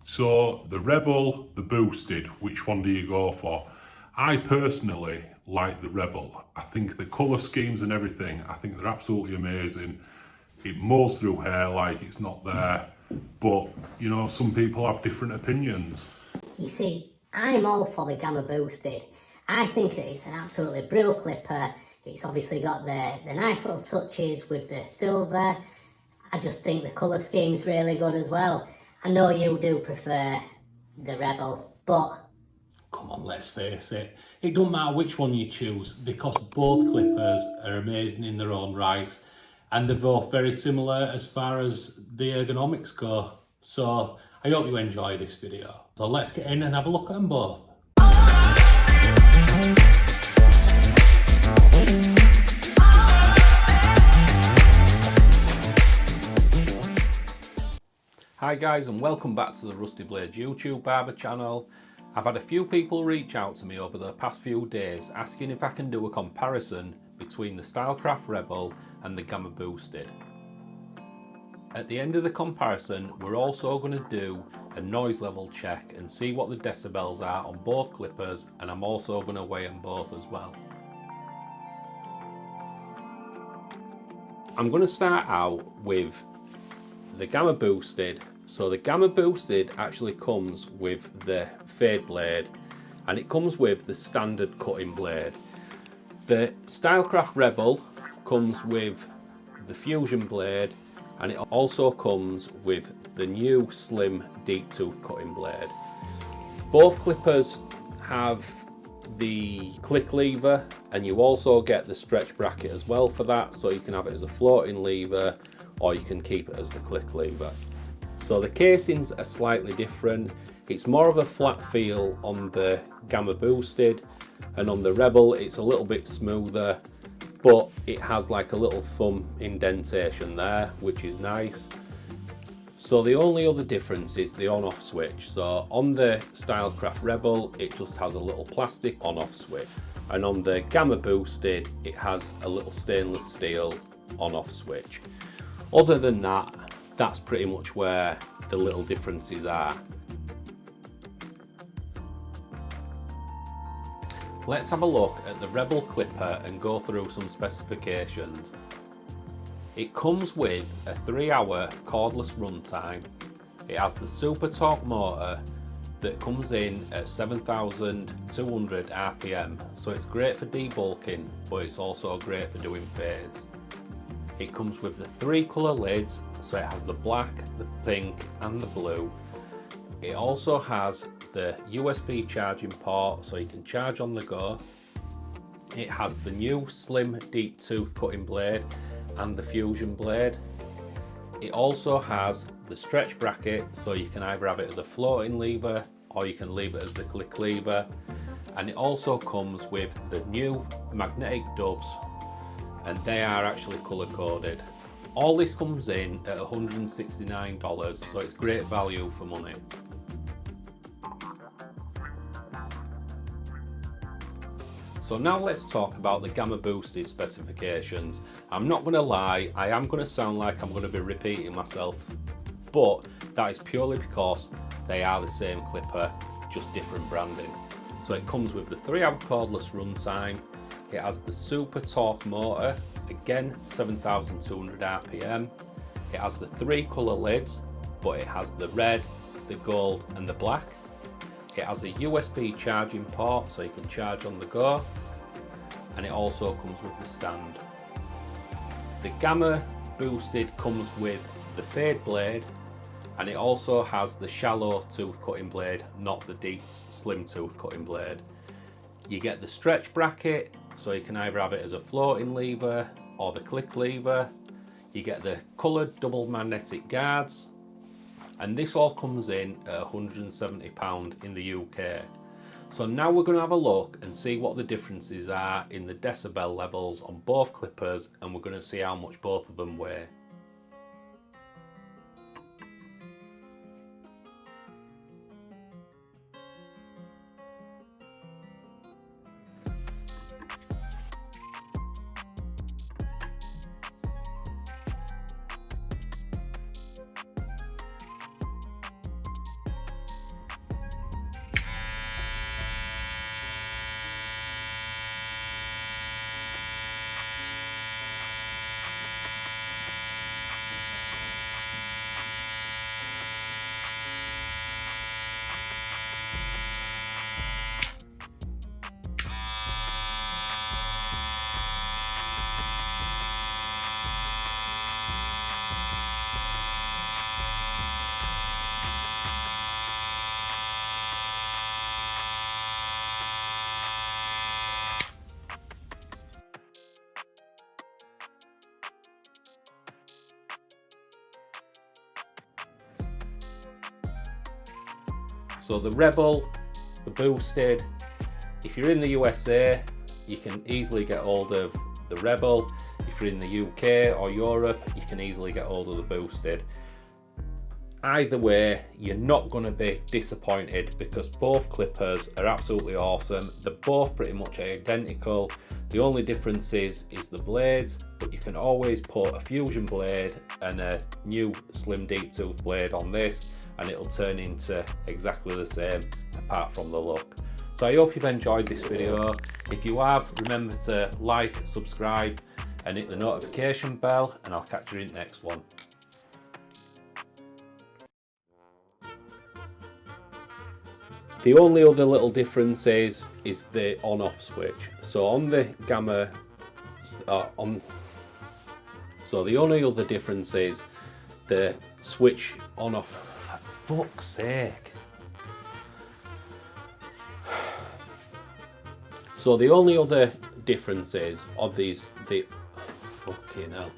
So the Rebel, the Boosted, which one do you go for? I personally like the Rebel. I think the colour schemes and everything, I think they're absolutely amazing. It mows through hair like it's not there, but you know, some people have different opinions. You see, I'm all for the Gamma Boosted. I think that it's an absolutely brilliant clipper. It's obviously got the nice little touches with the silver. I just think the colour scheme's really good as well. I know you do prefer the Rebel, but come on, let's face it. It don't matter which one you choose because both clippers are amazing in their own rights and they're both very similar as far as the ergonomics go. So I hope you enjoy this video. So let's get in and have a look at them both. Hi guys, and welcome back to the Rusty Blades YouTube barber channel. I've had a few people reach out to me over the past few days asking if I can do a comparison between the Stylecraft Rebel and the Gamma Boosted. At the end of the comparison, we're also going to do a noise level check and see what the decibels are on both clippers, and I'm also going to weigh them both as well. I'm going to start out with the Gamma Boosted. So the Gamma Boosted actually comes with the fade blade and it comes with the standard cutting blade. The Stylecraft Rebel comes with the fusion blade and it also comes with the new slim deep tooth cutting blade. Both clippers have the click lever and you also get the stretch bracket as well for that, so you can have it as a floating lever or you can keep it as the click lever. So the casings are slightly different. It's more of a flat feel on the Gamma Boosted, and on the Rebel it's a little bit smoother, but it has like a little thumb indentation there, which is nice. So the only other difference is the on-off switch. So on the Stylecraft Rebel it just has a little plastic on-off switch, and on the Gamma Boosted it has a little stainless steel on-off switch. Other than that, that's pretty much where the little differences are. Let's have a look at the Rebel clipper and go through some specifications. It comes with a 3-hour cordless runtime. It has the super torque motor that comes in at 7,200 RPM, so it's great for debulking, but it's also great for doing fades. It comes with the 3 colour lids, so it has the black, the pink and the blue. It also has the USB charging port, so you can charge on the go. It has the new slim deep tooth cutting blade and the fusion blade. It also has the stretch bracket, so you can either have it as a floating lever or you can leave it as the click lever. And it also comes with the new magnetic dubs, and they are actually colour coded. All this comes in at $169, so it's great value for money. So now let's talk about the Gamma Boosted specifications. I'm not going to lie, I am going to sound like I'm going to be repeating myself, but that is purely because they are the same clipper, just different branding. So it comes with the 3-hour cordless runtime. It has the super torque motor, again 7,200 RPM. It has the 3 colour lids, but it has the red, the gold and the black. It has a USB charging port, so you can charge on the go, and it also comes with the stand. The Gamma Boosted comes with the fade blade, and it also has the shallow tooth cutting blade, not the deep slim tooth cutting blade. You get the stretch bracket, so you can either have it as a floating lever or the click lever. You get the coloured double magnetic guards, and this all comes in at £170 in the UK. So now we're going to have a look and see what the differences are in the decibel levels on both clippers, and we're going to see how much both of them weigh. So the Rebel, the boosted, if you're in the USA, you can easily get hold of the Rebel. If you're in the UK or Europe, you can easily get hold of the boosted. Either way, you're not going to be disappointed because both clippers are absolutely awesome. They're both pretty much identical. The only difference is the blades, but you can always put a fusion blade and a new slim deep tooth blade on this and it'll turn into exactly the same apart from the look. So I hope you've enjoyed this video. If you have, remember to like, subscribe and hit the notification bell, and I'll catch you in the next one. The only other little difference is the on-off switch. So on the Gamma, so the only other difference is the switch on-off. For fuck's sake. So the only other difference is of these, fucking hell.